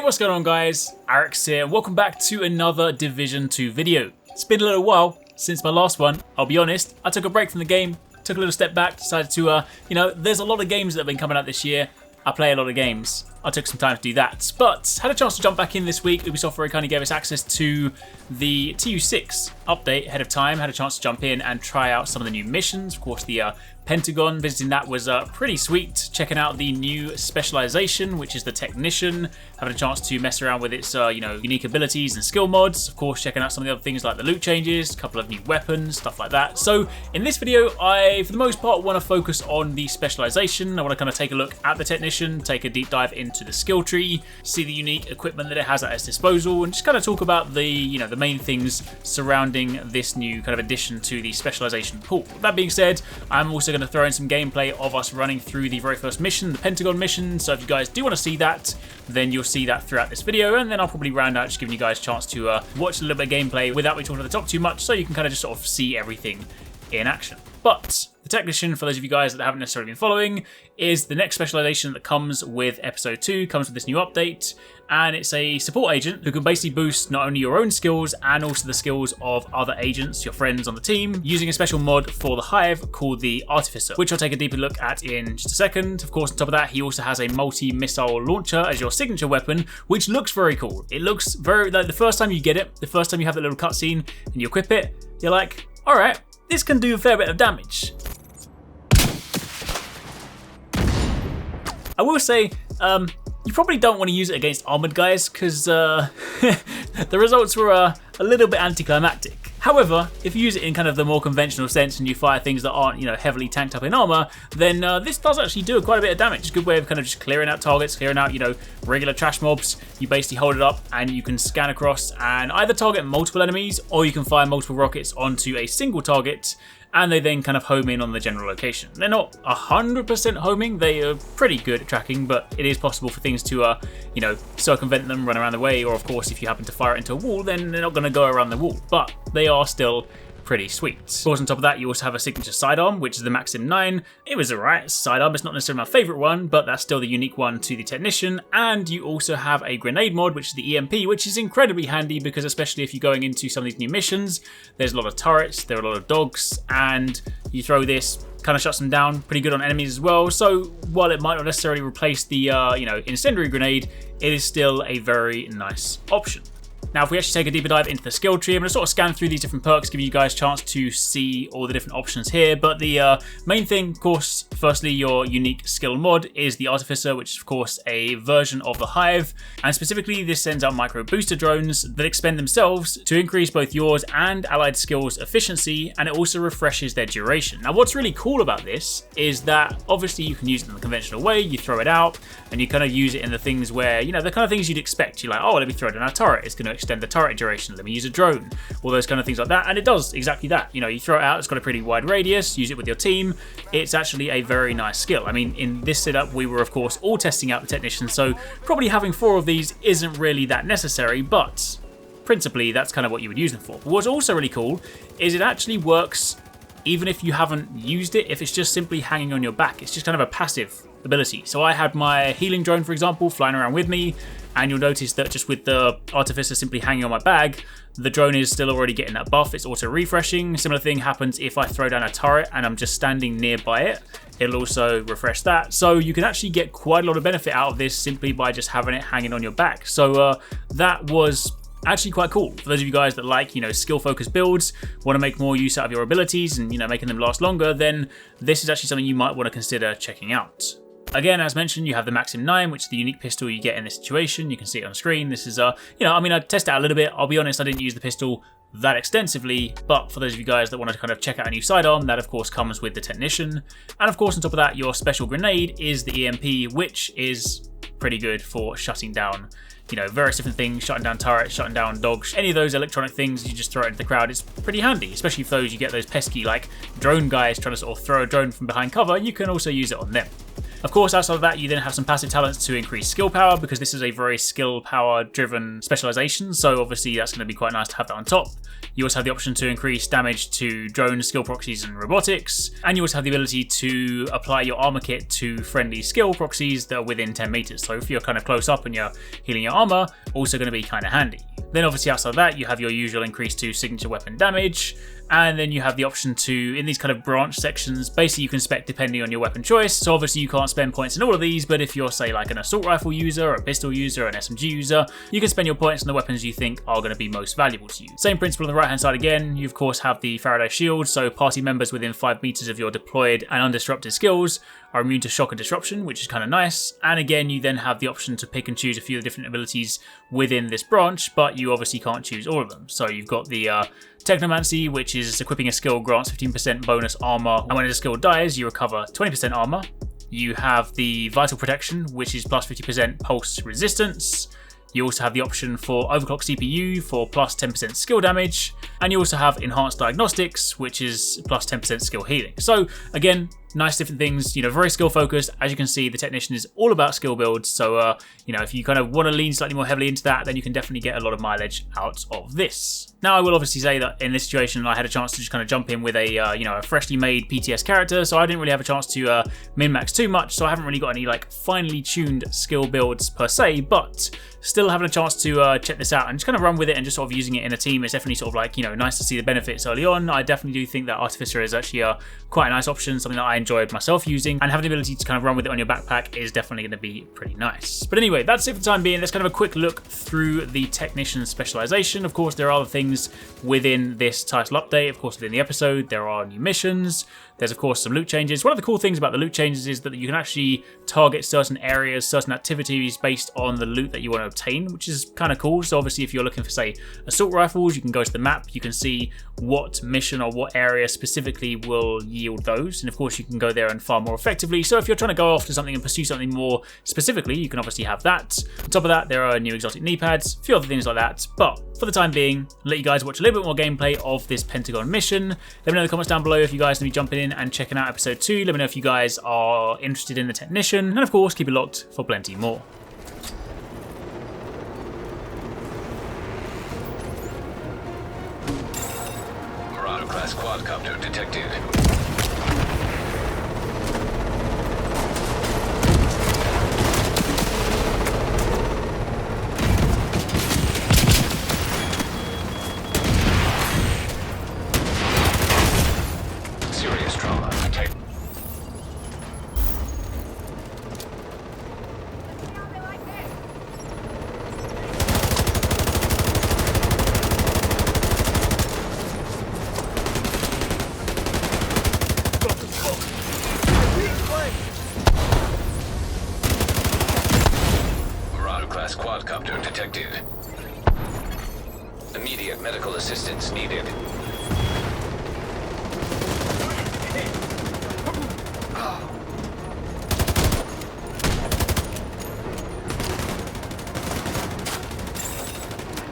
What's going on, guys? Arekkz here, and welcome back to another Division 2 video. It's been a little while since my last one, I'll be honest. I took a break from the game, took a little step back, decided to, there's a lot of games that have been coming out this year. I play a lot of games. I took some time to do that, but had a chance to jump back in this week. Ubisoft very kindly gave us access to the TU6 update ahead of time. Had a chance to jump in and try out some of the new missions. Of course, the Pentagon, visiting that was pretty sweet. Checking out the new Specialization, which is the Technician. Having a chance to mess around with its, unique abilities and skill mods. Of course, checking out some of the other things like the loot changes, a couple of new weapons, stuff like that. So in this video, I, for the most part, want to focus on the Specialization. I want to kind of take a look at the Technician, take a deep dive into the skill tree, see the unique equipment that it has at its disposal, and just kind of talk about the, the main things surrounding this new kind of addition to the Specialization pool. That being said, I'm also going to throw in some gameplay of us running through the very first mission, the Pentagon mission. So if you guys do want to see that, then you'll see that throughout this video, and then I'll probably round out just giving you guys a chance to watch a little bit of gameplay without me talking to the top too much, so you can kind of just sort of see everything in action. But the Technician, for those of you guys that haven't necessarily been following, is the next specialization that comes with episode 2, comes with this new update, and it's a support agent who can basically boost not only your own skills and also the skills of other agents, your friends on the team, using a special mod for the Hive called the Artificer, which I'll take a deeper look at in just a second. Of course, on top of that, he also has a multi-missile launcher as your signature weapon, which looks very cool. It looks very, like, the first time you get it, the first time you have that little cutscene and you equip it, you're like, alright, this can do a fair bit of damage. I will say, you probably don't want to use it against armored guys because the results were a little bit anticlimactic. However, if you use it in kind of the more conventional sense and you fire things that aren't, heavily tanked up in armor, then this does actually do quite a bit of damage. It's a good way of kind of just clearing out targets, clearing out, regular trash mobs. You basically hold it up and you can scan across and either target multiple enemies, or you can fire multiple rockets onto a single target, and they then kind of home in on the general location. They're not 100% homing, they are pretty good at tracking, but it is possible for things to, circumvent them, run around the way, or of course if you happen to fire it into a wall, then they're not going to go around the wall, but they are still pretty sweet. Of course, on top of that, you also have a signature sidearm, which is the Maxim 9. It was alright sidearm, it's not necessarily my favourite one, but that's still the unique one to the Technician. And you also have a grenade mod, which is the EMP, which is incredibly handy because especially if you're going into some of these new missions, there's a lot of turrets, there are a lot of dogs, and you throw this, kind of shuts them down, pretty good on enemies as well. So while it might not necessarily replace the, incendiary grenade, it is still a very nice option. Now, if we actually take a deeper dive into the skill tree, I'm going to sort of scan through these different perks, give you guys a chance to see all the different options here. But the main thing, of course, firstly, your unique skill mod is the Artificer, which is, of course, a version of the Hive. And specifically, this sends out micro booster drones that expend themselves to increase both yours and allied skills efficiency, and it also refreshes their duration. Now, what's really cool about this is that, obviously, you can use it in the conventional way. You throw it out, and you kind of use it in the things where, the kind of things you'd expect. You're like, oh, let me throw it in a turret. It's going to extend the turret duration, let me use a drone, all those kind of things like that, and it does exactly that. You throw it out, it's got a pretty wide radius, use it with your team. It's actually a very nice skill. I mean, in this setup, we were of course all testing out the Technician, so probably having 4 of these isn't really that necessary, but principally that's kind of what you would use them for. But what's also really cool is it actually works even if you haven't used it, if it's just simply hanging on your back. It's just kind of a passive ability. So I had my healing drone, for example, flying around with me, and you'll notice that just with the Artificer simply hanging on my bag, the drone is still already getting that buff. It's auto refreshing. Similar thing happens if I throw down a turret and I'm just standing nearby it. It'll also refresh that. So you can actually get quite a lot of benefit out of this simply by just having it hanging on your back. So that was actually quite cool. For those of you guys that like, skill-focused builds, want to make more use out of your abilities and, making them last longer, then this is actually something you might want to consider checking out. Again, as mentioned, you have the Maxim 9, which is the unique pistol you get in this situation. You can see it on screen. This is, I tested it out a little bit. I'll be honest, I didn't use the pistol that extensively, but for those of you guys that want to kind of check out a new sidearm, that of course comes with the Technician. And of course, on top of that, your special grenade is the EMP, which is pretty good for shutting down, various different things, shutting down turrets, shutting down dogs, any of those electronic things, you just throw it into the crowd. It's pretty handy, especially if you get those pesky, drone guys trying to sort of throw a drone from behind cover, you can also use it on them. Of course, outside of that, you then have some passive talents to increase skill power, because this is a very skill power driven specialization, so obviously that's going to be quite nice to have that on top. You also have the option to increase damage to drone skill proxies and robotics, and you also have the ability to apply your armor kit to friendly skill proxies that are within 10 meters. So if you're kind of close up and you're healing your armor, also going to be kind of handy. Then obviously outside of that, you have your usual increase to signature weapon damage, and then you have the option to, in these kind of branch sections, basically you can spec depending on your weapon choice. So obviously you can't spend points in all of these, but if you're say like an assault rifle user, a pistol user, an SMG user, you can spend your points on the weapons you think are going to be most valuable to you. Same principle on the right hand side again. You of course have the Faraday shield, so party members within 5 meters of your deployed and undisrupted skills are immune to shock and disruption, which is kind of nice. And again, you then have the option to pick and choose a few of the different abilities within this branch, but you obviously can't choose all of them. So you've got the Technomancy, which is equipping a skill grants 15% bonus armor, and when a skill dies, you recover 20% armor. You have the Vital Protection, which is plus 50% pulse resistance. You also have the option for Overclock CPU for plus 10% skill damage, and you also have Enhanced Diagnostics, which is plus 10% skill healing. So again, nice different things, you know, very skill focused. As you can see, the Technician is all about skill builds, so you know, if you kind of want to lean slightly more heavily into that, then you can definitely get a lot of mileage out of this. Now, I will obviously say that in this situation, I had a chance to just kind of jump in with a you know, a freshly made PTS character, so I didn't really have a chance to min-max too much, so I haven't really got any like finely tuned skill builds per se, but still having a chance to check this out and just kind of run with it and just sort of using it in a team. It's definitely sort of like, you know, nice to see the benefits early on. I definitely do think that Artificer is actually quite a nice option, something that I enjoyed myself using, and having the ability to kind of run with it on your backpack is definitely going to be pretty nice. But anyway, that's it for the time being. Let's kind of a quick look through the Technician specialization. Of course, there are other things within this title update. Of course, within the episode, there are new missions. There's of course some loot changes. One of the cool things about the loot changes is that you can actually target certain areas, certain activities based on the loot that you want to obtain, which is kind of cool. So obviously if you're looking for say assault rifles, you can go to the map, you can see what mission or what area specifically will yield those, and of course you can go there and farm more effectively. So if you're trying to go after something and pursue something more specifically, you can obviously have that. On top of that, there are new exotic knee pads, a few other things like that, but for the time being, I'll let you guys watch a little bit more gameplay of this Pentagon mission. Let me know in the comments down below if you guys want to be jumping in and checking out episode 2. Let me know if you guys are interested in the Technician, and of course keep it locked for plenty more. Class quadcopter detected. Serious trauma. Quadcopter detected. Immediate medical assistance needed.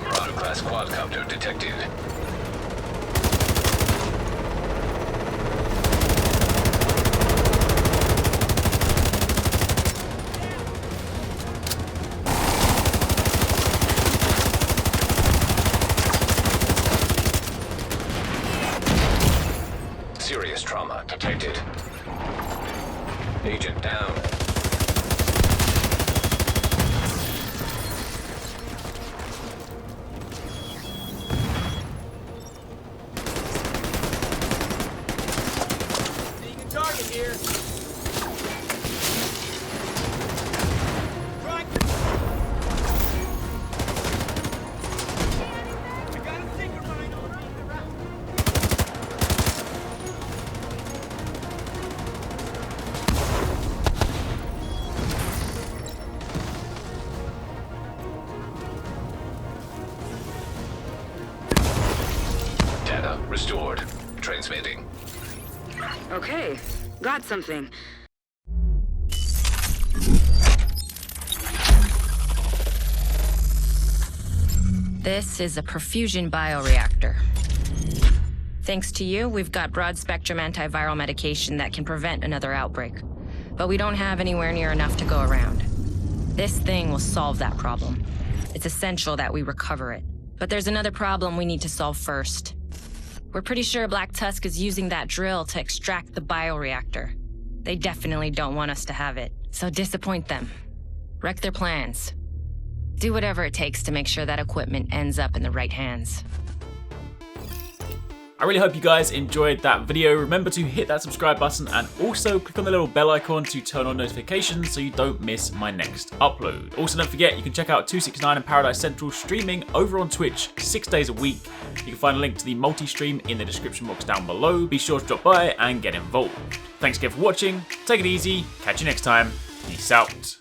Marauder-class quadcopter detected. Serious trauma detected. Agent down. Seeing a target here. Restored. Transmitting. Okay, got something. This is a perfusion bioreactor. Thanks to you, we've got broad-spectrum antiviral medication that can prevent another outbreak. but we don't have anywhere near enough to go around. This thing will solve that problem. It's essential that we recover it. But there's another problem we need to solve first. We're pretty sure Black Tusk is using that drill to extract the bioreactor. They definitely don't want us to have it, so disappoint them. Wreck their plans. Do whatever it takes to make sure that equipment ends up in the right hands. I really hope you guys enjoyed that video. Remember to hit that subscribe button and also click on the little bell icon to turn on notifications so you don't miss my next upload. Also, don't forget, you can check out 269 and Paradise Central streaming over on Twitch 6 days a week. You can find a link to the multi-stream in the description box down below. Be sure to drop by and get involved. Thanks again for watching. Take it easy. Catch you next time. Peace out.